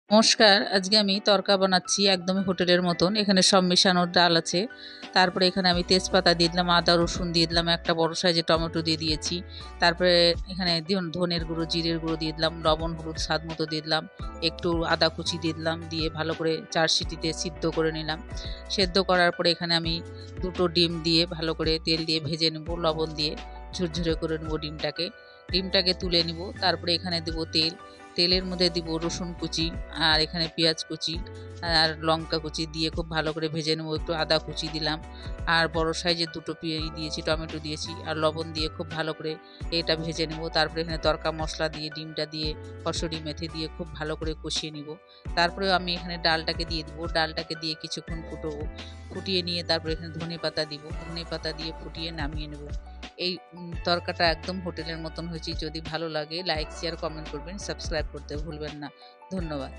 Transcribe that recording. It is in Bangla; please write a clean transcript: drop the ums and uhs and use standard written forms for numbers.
নমস্কার, আজকে আমি তড়কা বানাচ্ছি একদমই হোটেলের মতন। এখানে সব মেশানো ডাল আছে। তারপরে এখানে আমি তেজপাতা দিয়ে দিলাম, আদা রসুন দিয়ে দিলাম, একটা বড় সাইজের টমেটো দিয়ে দিয়েছি। তারপরে এখানে ধনের গুঁড়ো, জিরের গুঁড়ো দিয়ে দিলাম, লবণ হলুদ স্বাদ মতো দিয়ে দিলাম, একটু আদা কুচি দিয়ে দিলাম, দিয়ে ভালো করে ৪ সিটিতে সিদ্ধ করে নিলাম। সেদ্ধ করার পরে এখানে আমি ২ টো ডিম দিয়ে ভালো করে তেল দিয়ে ভেজে নেব, লবণ দিয়ে ঝুরঝুরে করে নেব ডিমটাকে। ডিমটাকে তুলে নিব। তারপরে এখানে দেব তেল। তেলের মধ্যে দিব রসুন কুচি, আর এখানে পেঁয়াজ কুচি আর লঙ্কা কুচি দিয়ে খুব ভালো করে ভেজে নেব। একটু আদা কুচি দিলাম, আর বড় সাইজের ২ টো দিয়েছি, টমেটো দিয়েছি, আর লবণ দিয়ে খুব ভালো করে এটা ভেজে নেব। তারপরে এখানে তড়কা মশলা দিয়ে, ডিমটা দিয়ে, কসুরি মেথি দিয়ে খুব ভালো করে কষিয়ে নিব। তারপরে আমি এখানে ডালটাকে দিয়ে দিব। ডালটাকে দিয়ে কিছুক্ষণ ফুটবো। ফুটিয়ে নিয়ে তারপরে এখানে ধনেপাতা দিব। ধনেপাতা দিয়ে ফুটিয়ে নামিয়ে নেব। এই তড়কাটা একদম হোটেলের মতন হয়েছে। যদি ভালো লাগে লাইক, শেয়ার, কমেন্ট করবেন, সাবস্ক্রাইব করতে ভুলবেন না। ধন্যবাদ।